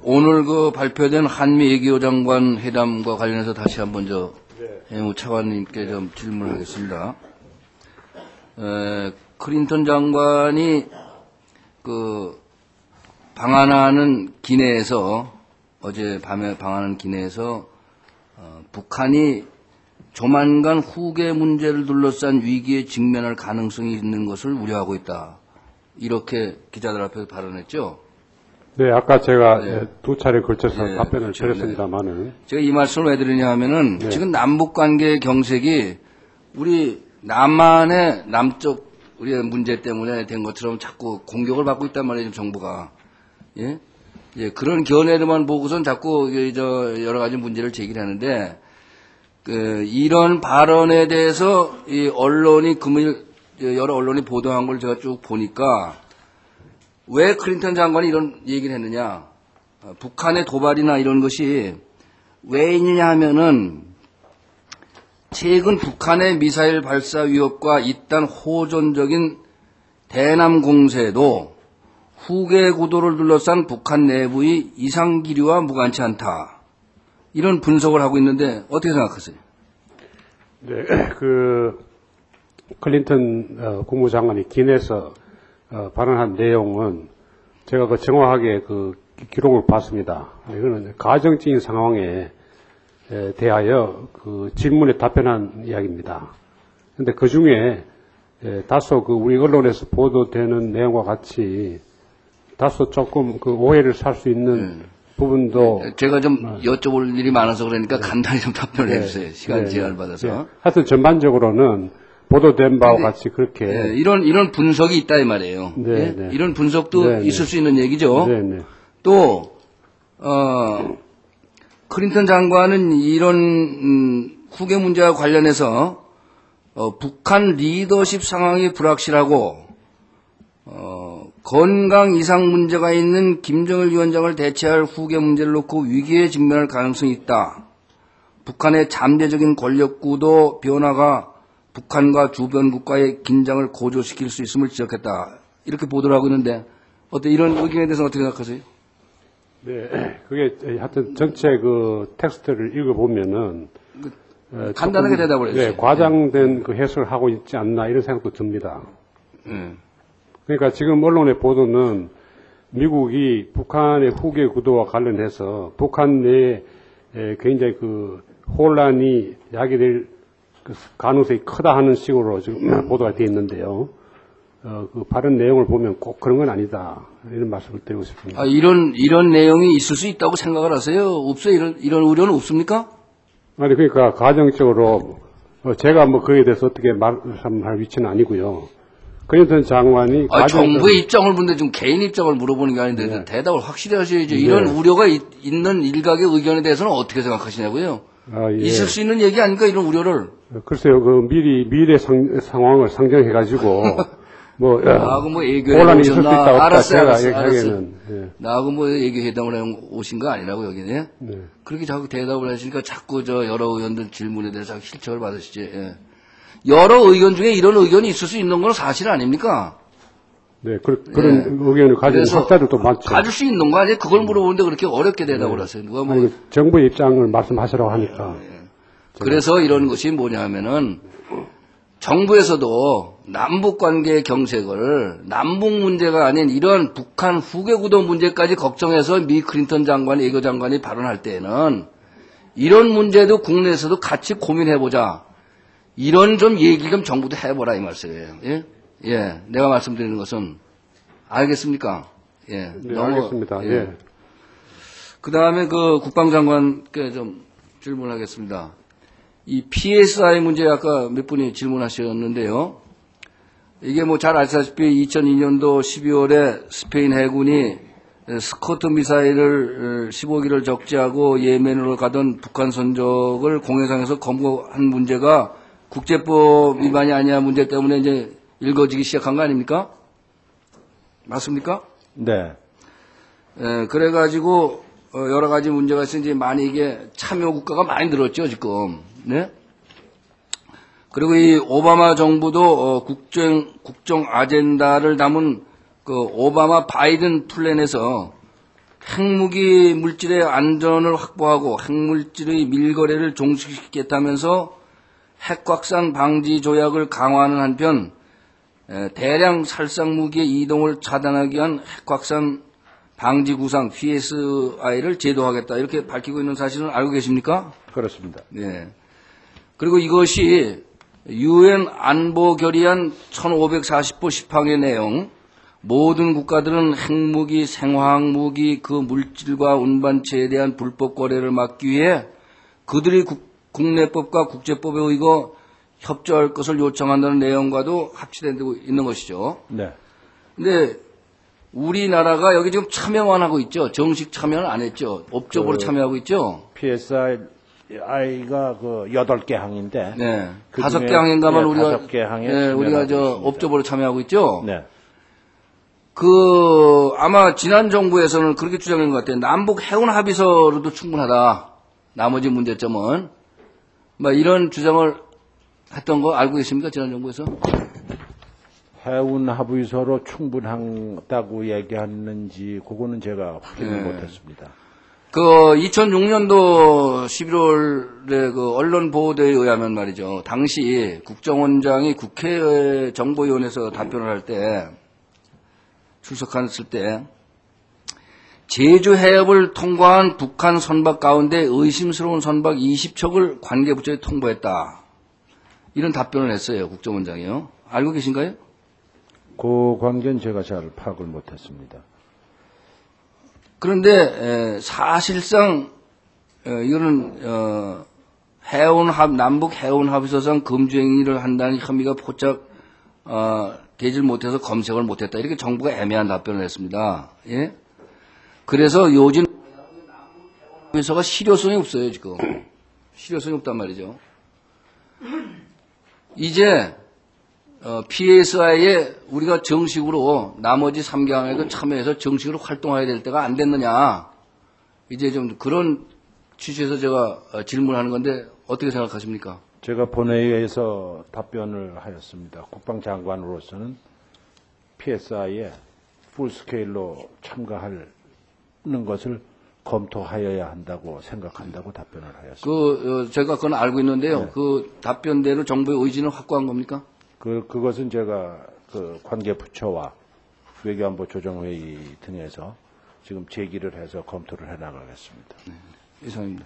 오늘 발표된 한미 외교 장관 회담과 관련해서 다시 한번 해무 차관님께 좀 질문하겠습니다. 클린턴 장관이 방한하는 기내에서 어젯밤에 방한하는 기내에서 북한이 조만간 후계 문제를 둘러싼 위기에 직면할 가능성이 있는 것을 우려하고 있다. 이렇게 기자들 앞에서 발언했죠. 네, 아까 제가 두 차례 걸쳐서 답변을 드렸습니다만은. 제가 이 말씀을 왜 드리냐 하면은 지금 남북 관계 경색이 우리 남한의 남쪽 우리의 문제 때문에 된 것처럼 자꾸 공격을 받고 있단 말이에요, 정부가. 예? 그런 견해로만 보고선 자꾸 여러 가지 문제를 제기를 하는데, 이런 발언에 대해서 이 언론이 금일 여러 언론이 보도한 걸 제가 쭉 보니까 왜 클린턴 장관이 이런 얘기를 했느냐, 북한의 도발이나 이런 것이 왜 있느냐 하면은 최근 북한의 미사일 발사 위협과 이딴 호전적인 대남 공세도 후계 구도를 둘러싼 북한 내부의 이상 기류와 무관치 않다. 이런 분석을 하고 있는데 어떻게 생각하세요? 네, 클린턴 국무장관이 기내에서 발언한 내용은 제가 정확하게 기록을 봤습니다. 이거는 가정적인 상황에 대하여 질문에 답변한 이야기입니다. 그런데 그 중에 다소 우리 언론에서 보도되는 내용과 같이 다소 조금 오해를 살 수 있는 부분도 제가 좀 여쭤볼 일이 많아서 그러니까 간단히 좀 답변을 해주세요. 시간 제한을 받아서. 하여튼 전반적으로는 보도된 바와 같이 그렇게 이런 분석이 있다 이 말이에요. 이런 분석도 있을 수 있는 얘기죠. 또 클린턴 장관은 이런 후계 문제와 관련해서 북한 리더십 상황이 불확실하고 건강 이상 문제가 있는 김정일 위원장을 대체할 후계 문제를 놓고 위기에 직면할 가능성이 있다. 북한의 잠재적인 권력 구도 변화가 북한과 주변 국가의 긴장을 고조시킬 수 있음을 지적했다. 이렇게 보도를 하고 있는데 이런 의견에 대해서 어떻게 생각하세요? 네, 그게 하여튼 전체 텍스트를 읽어보면은 간단하게 대답을 해주세요. 네, 과장된 해석을 하고 있지 않나 이런 생각도 듭니다. 그러니까 지금 언론의 보도는 미국이 북한의 후계 구도와 관련해서 북한 내에 굉장히 혼란이 야기될 가능성이 크다 하는 식으로 지금 보도가 되어 있는데요. 발언 내용을 보면 꼭 그런 건 아니다. 이런 말씀을 드리고 싶습니다. 이런 내용이 있을 수 있다고 생각을 하세요? 없어요? 이런 우려는 없습니까? 아니, 그러니까 가정적으로 제가 그에 대해서 어떻게 말할 위치는 아니고요. 클린턴 장관이 정부의 입장을 묻는데 좀 개인 입장을 물어보는 게 아닌데 대답을 확실히 하셔야죠. 이런 우려가 있는 일각의 의견에 대해서는 어떻게 생각하시냐고요? 있을 수 있는 얘기 아닙니까? 이런 우려를. 글쎄요, 미래 상황을 상정해가지고 나하고 얘기해 혼란이 있을 수 오셨나? 있다 없다. 알았어요. 얘기하기에는 나하고 얘기회담을 오신 거 아니라고 여기는. 그렇게 자꾸 대답을 하시니까 자꾸 여러 의원들 질문에 대해서 자꾸 실책을 받으시지. 여러 의견 중에 이런 의견이 있을 수 있는 건 사실 아닙니까? 네, 그런 의견을 가지는 학자들도 많죠. 가질 수 있는 거 아니에요? 그걸 물어보는데 그렇게 어렵게 대답을 하세요. 누가 정부의 입장을 말씀하시라고 하니까. 그래서 이런 것이 뭐냐 하면은 정부에서도 남북 관계 경색을 남북 문제가 아닌 이런 북한 후계 구도 문제까지 걱정해서 미 클린턴 장관, 외교 장관이 발언할 때에는 이런 문제도 국내에서도 같이 고민해보자. 이런 좀 얘기 좀 정부도 해보라 이 말씀이에요. 예, 내가 말씀드리는 것은 알겠습니까? 네, 알겠습니다. 그 다음에 국방장관께 좀 질문하겠습니다. 이 PSI 문제 아까 몇 분이 질문하셨는데요. 이게 잘 아시다시피 2002년도 12월에 스페인 해군이 스커트 미사일을 15기를 적재하고 예멘으로 가던 북한 선적을 공해상에서 검거한 문제가 국제법 위반이 아니냐 문제 때문에 이제 일거지기 시작한 거 아닙니까? 맞습니까? 네. 그래가지고 여러 가지 문제가 있어서 이제 많이 이게 참여 국가가 많이 늘었죠 지금. 네. 그리고 이 오바마 정부도 국정 아젠다를 담은 오바마 바이든 플랜에서 핵무기 물질의 안전을 확보하고 핵물질의 밀거래를 종식시키겠다면서 핵확산 방지 조약을 강화하는 한편 대량 살상 무기의 이동을 차단하기 위한 핵확산 방지 구상 PSI를 제도하겠다 이렇게 밝히고 있는 사실은 알고 계십니까? 그렇습니다. 네. 그리고 이것이 UN 안보 결의안 1540호 10항의 내용, 모든 국가들은 핵무기, 생화학무기, 그 물질과 운반체에 대한 불법 거래를 막기 위해 그들이 국내법과 국제법에 의거 협조할 것을 요청한다는 내용과도 합치되고 있는 것이죠. 네. 근데 우리나라가 여기 지금 참여만 하고 있죠. 정식 참여는 안 했죠. 업적으로 참여하고 있죠. PSI가 그 8개 항인데. 네. 그 5개 중에, 항인가만 예, 우리가 5개 항에 네, 우리가 저 참여하고 있습니다. 업적으로 참여하고 있죠. 네. 아마 지난 정부에서는 그렇게 주장한 것 같아요. 남북 해운 합의서로도 충분하다. 나머지 문제점은 뭐 이런 주장을 했던 거 알고 계십니까? 지난 정부에서? 해운 합의서로 충분하다고 얘기했는지 그거는 제가 확인을 못했습니다. 그 2006년도 11월에 그 언론 보도에 의하면 말이죠. 당시 국정원장이 국회 정보위원회에서 답변을 할 때 출석했을 때 제주 해협을 통과한 북한 선박 가운데 의심스러운 선박 20척을 관계부처에 통보했다. 이런 답변을 했어요. 국정원장이요. 알고 계신가요? 그 관계는 제가 잘 파악을 못했습니다. 그런데 사실상 이거는 남북 해운 합의서상 금주 행위를 한다는 혐의가 포착 되질 못해서 검색을 못했다. 이렇게 정부가 애매한 답변을 했습니다. 예? 그래서 요즘 합의서가 실효성이 없어요. 지금 실효성이 없단 말이죠. 이제 PSI에 우리가 정식으로 나머지 3개항에도 참여해서 정식으로 활동해야 될 때가 안 됐느냐. 이제 좀 그런 취지에서 제가 질문하는 건데 어떻게 생각하십니까? 제가 본회의에서 답변을 하였습니다. 국방장관으로서는 PSI에 풀스케일로 참가하는 것을 검토하여야 한다고 생각한다고 답변을 하였습니다. 제가 그건 알고 있는데요. 네. 그 답변대로 정부의 의지는 확고한 겁니까? 그것은 제가 그 관계부처와 외교안보 조정회의 등에서 지금 제기를 해서 검토를 해 나가겠습니다. 이상입니다.